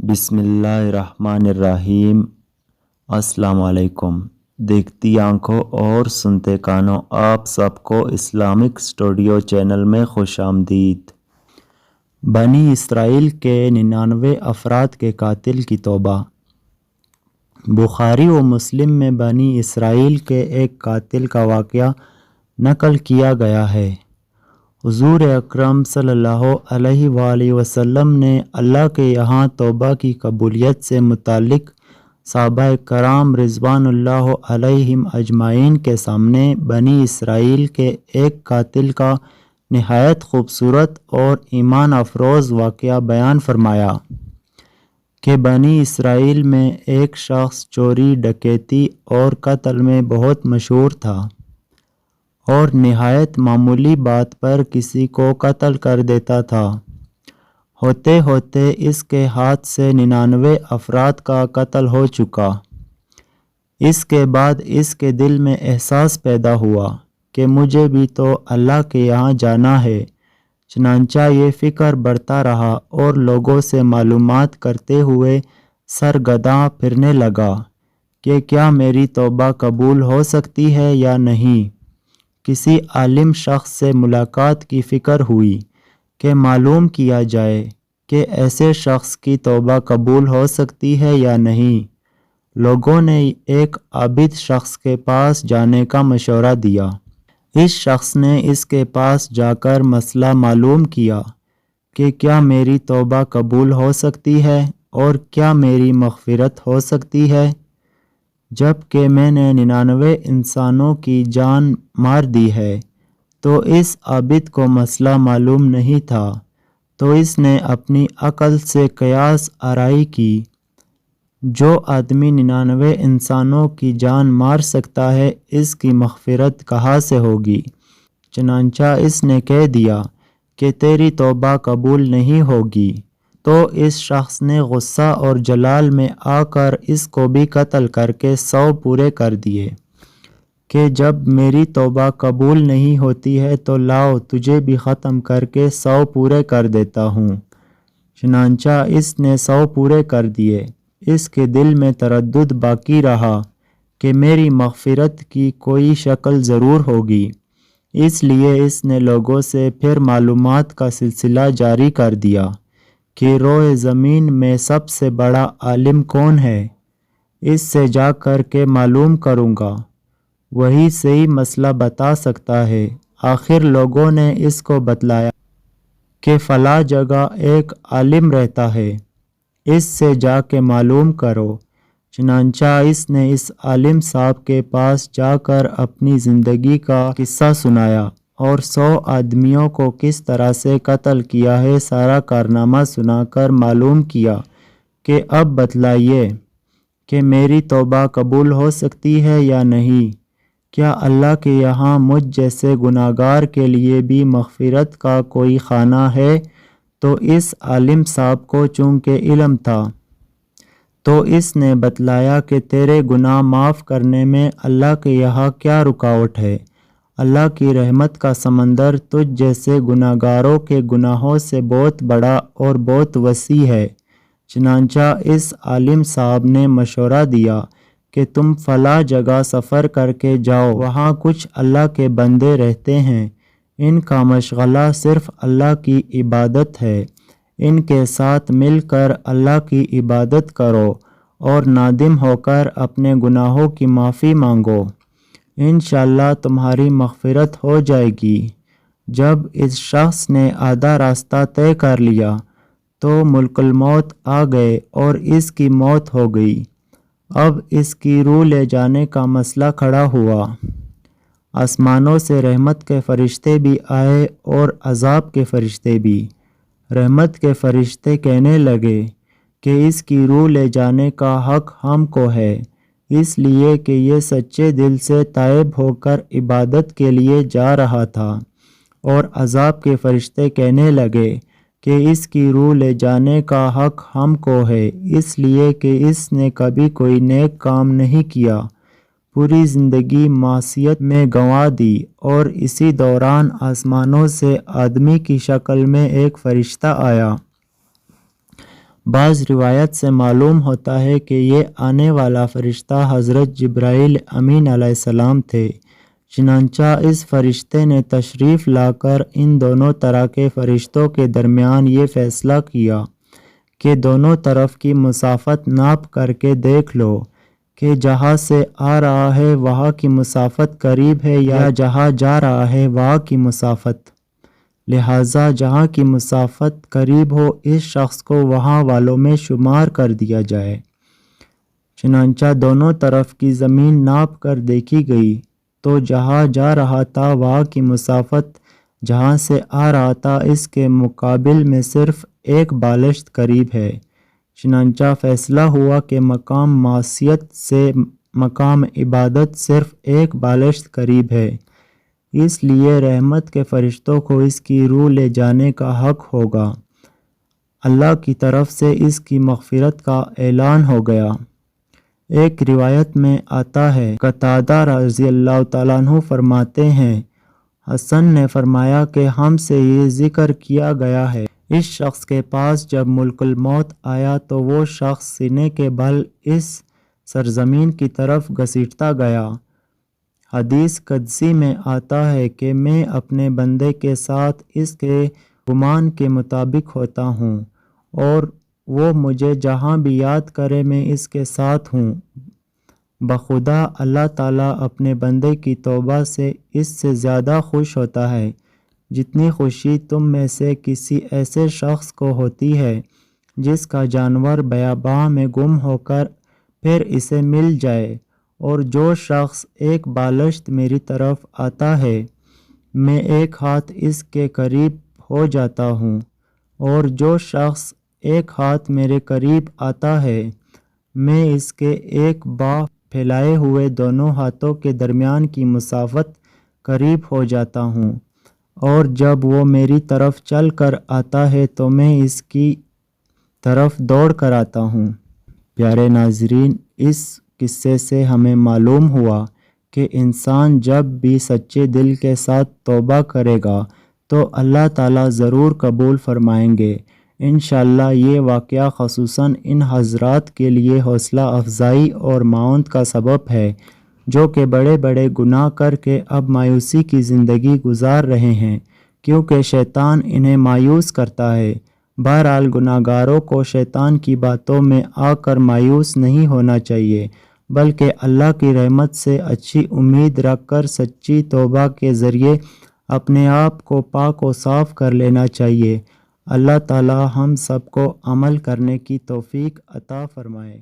بسم اللہ الرحمن الرحیم۔ السلام علیکم۔ دیکھتی آنکھوں اور سنتے کانوں آپ سب کو اسلامک اسٹوڈیو چینل میں خوش آمدید۔ بنی اسرائیل کے 99 افراد کے قاتل کی توبہ۔ بخاری و مسلم میں بنی اسرائیل کے ایک قاتل کا واقعہ نقل کیا گیا ہے۔ حضور اکرم صلی اللہ علیہ وآلہ وسلم نے اللہ کے یہاں توبہ کی قبولیت سے متعلق صحابہ کرام رضوان اللہ علیہم اجمعین کے سامنے بنی اسرائیل کے ایک قاتل کا نہایت خوبصورت اور ایمان افروز واقعہ بیان فرمایا کہ بنی اسرائیل میں ایک شخص چوری، ڈکیتی اور قتل میں بہت مشہور تھا اور نہایت معمولی بات پر کسی کو قتل کر دیتا تھا۔ ہوتے ہوتے اس کے ہاتھ سے 99 افراد کا قتل ہو چکا۔ اس کے بعد اس کے دل میں احساس پیدا ہوا کہ مجھے بھی تو اللہ کے یہاں جانا ہے۔ چنانچہ یہ فکر بڑھتا رہا اور لوگوں سے معلومات کرتے ہوئے سرگرداں پھرنے لگا کہ کیا میری توبہ قبول ہو سکتی ہے یا نہیں۔ کسی عالم شخص سے ملاقات کی فکر ہوئی کہ معلوم کیا جائے کہ ایسے شخص کی توبہ قبول ہو سکتی ہے یا نہیں۔ لوگوں نے ایک عابد شخص کے پاس جانے کا مشورہ دیا۔ اس شخص نے اس کے پاس جا کر مسئلہ معلوم کیا کہ کیا میری توبہ قبول ہو سکتی ہے اور کیا میری مغفرت ہو سکتی ہے، جب کہ میں نے 99 انسانوں کی جان مار دی ہے۔ تو اس عابد کو مسئلہ معلوم نہیں تھا، تو اس نے اپنی عقل سے قیاس آرائی کی، جو آدمی 99 انسانوں کی جان مار سکتا ہے اس کی مغفرت کہاں سے ہوگی؟ چنانچہ اس نے کہہ دیا کہ تیری توبہ قبول نہیں ہوگی۔ تو اس شخص نے غصہ اور جلال میں آ کر اس کو بھی قتل کر کے 100 پورے کر دیے کہ جب میری توبہ قبول نہیں ہوتی ہے تو لاؤ تجھے بھی ختم کر کے 100 پورے کر دیتا ہوں۔ چنانچہ اس نے 100 پورے کر دیے۔ اس کے دل میں تردد باقی رہا کہ میری مغفرت کی کوئی شکل ضرور ہوگی، اس لیے اس نے لوگوں سے پھر معلومات کا سلسلہ جاری کر دیا کہ روئے زمین میں سب سے بڑا عالم کون ہے، اس سے جا کر کے معلوم کروں گا، وہی صحیح مسئلہ بتا سکتا ہے۔ آخر لوگوں نے اس کو بتلایا کہ فلاں جگہ ایک عالم رہتا ہے، اس سے جا کے معلوم کرو۔ چنانچہ اس نے اس عالم صاحب کے پاس جا کر اپنی زندگی کا قصہ سنایا اور 100 آدمیوں کو کس طرح سے قتل کیا ہے سارا کارنامہ سنا کر معلوم کیا کہ اب بتلائیے کہ میری توبہ قبول ہو سکتی ہے یا نہیں۔ کیا اللہ کے یہاں مجھ جیسے گناہگار کے لیے بھی مغفرت کا کوئی خانہ ہے؟ تو اس عالم صاحب کو چونکہ علم تھا تو اس نے بتلایا کہ تیرے گناہ معاف کرنے میں اللہ کے یہاں کیا رکاوٹ ہے۔ اللہ کی رحمت کا سمندر تجھ جیسے گناہگاروں کے گناہوں سے بہت بڑا اور بہت وسیع ہے۔ چنانچہ اس عالم صاحب نے مشورہ دیا کہ تم فلاں جگہ سفر کر کے جاؤ، وہاں کچھ اللہ کے بندے رہتے ہیں، ان کا مشغلہ صرف اللہ کی عبادت ہے، ان کے ساتھ مل کر اللہ کی عبادت کرو اور نادم ہو کر اپنے گناہوں کی معافی مانگو، انشاءاللہ تمہاری مغفرت ہو جائے گی۔ جب اس شخص نے آدھا راستہ طے کر لیا تو ملک الموت آ گئے اور اس کی موت ہو گئی۔ اب اس کی روح لے جانے کا مسئلہ کھڑا ہوا۔ آسمانوں سے رحمت کے فرشتے بھی آئے اور عذاب کے فرشتے بھی۔ رحمت کے فرشتے کہنے لگے کہ اس کی روح لے جانے کا حق ہم کو ہے، اس لیے کہ یہ سچے دل سے تائب ہو کر عبادت کے لیے جا رہا تھا۔ اور عذاب کے فرشتے کہنے لگے کہ اس کی روح لے جانے کا حق ہم کو ہے، اس لیے کہ اس نے کبھی کوئی نیک کام نہیں کیا، پوری زندگی معصیت میں گنوا دی۔ اور اسی دوران آسمانوں سے آدمی کی شکل میں ایک فرشتہ آیا بعض روایت سے معلوم ہوتا ہے کہ یہ آنے والا فرشتہ حضرت جبرائیل امین علیہ السلام تھے۔ چنانچہ اس فرشتے نے تشریف لا کر ان دونوں طرح کے فرشتوں کے درمیان یہ فیصلہ کیا کہ دونوں طرف کی مسافت ناپ کر کے دیکھ لو کہ جہاں سے آ رہا ہے وہاں کی مسافت قریب ہے یا جہاں جا رہا ہے وہاں کی مسافت، لہٰذا جہاں کی مسافت قریب ہو اس شخص کو وہاں والوں میں شمار کر دیا جائے۔ چنانچہ دونوں طرف کی زمین ناپ کر دیکھی گئی تو جہاں جا رہا تھا وہاں کی مسافت جہاں سے آ رہا تھا اس کے مقابل میں صرف ایک بالشت قریب ہے۔ چنانچہ فیصلہ ہوا کہ مقام معصیت سے مقام عبادت صرف ایک بالشت قریب ہے، اس لیے رحمت کے فرشتوں کو اس کی روح لے جانے کا حق ہوگا۔ اللہ کی طرف سے اس کی مغفرت کا اعلان ہو گیا۔ ایک روایت میں آتا ہے، قتادہ رضی اللہ تعالیٰ عنہ فرماتے ہیں، حسن نے فرمایا کہ ہم سے یہ ذکر کیا گیا ہے، اس شخص کے پاس جب ملک الموت آیا تو وہ شخص سینے کے بل اس سرزمین کی طرف گھسیٹتا گیا۔ حدیث قدسی میں آتا ہے کہ میں اپنے بندے کے ساتھ اس کے گمان کے مطابق ہوتا ہوں اور وہ مجھے جہاں بھی یاد کرے میں اس کے ساتھ ہوں۔ بخدا اللہ تعالیٰ اپنے بندے کی توبہ سے اس سے زیادہ خوش ہوتا ہے جتنی خوشی تم میں سے کسی ایسے شخص کو ہوتی ہے جس کا جانور بیاباں میں گم ہو کر پھر اسے مل جائے، اور جو شخص ایک بالشت میری طرف آتا ہے میں ایک ہاتھ اس کے قریب ہو جاتا ہوں، اور جو شخص ایک ہاتھ میرے قریب آتا ہے میں اس کے ایک باہ پھیلائے ہوئے دونوں ہاتھوں کے درمیان کی مسافت قریب ہو جاتا ہوں، اور جب وہ میری طرف چل کر آتا ہے تو میں اس کی طرف دوڑ کر آتا ہوں۔ پیارے ناظرین، اس قصے سے ہمیں معلوم ہوا کہ انسان جب بھی سچے دل کے ساتھ توبہ کرے گا تو اللہ تعالیٰ ضرور قبول فرمائیں گے۔ انشاءاللہ یہ واقعہ خصوصاً ان حضرات کے لیے حوصلہ افزائی اور معاونت کا سبب ہے جو کہ بڑے بڑے گناہ کر کے اب مایوسی کی زندگی گزار رہے ہیں، کیونکہ شیطان انہیں مایوس کرتا ہے۔ بہرحال گناہگاروں کو شیطان کی باتوں میں آ کر مایوس نہیں ہونا چاہیے، بلکہ اللہ کی رحمت سے اچھی امید رکھ کر سچی توبہ کے ذریعے اپنے آپ کو پاک و صاف کر لینا چاہیے۔ اللہ تعالی ہم سب کو عمل کرنے کی توفیق عطا فرمائے۔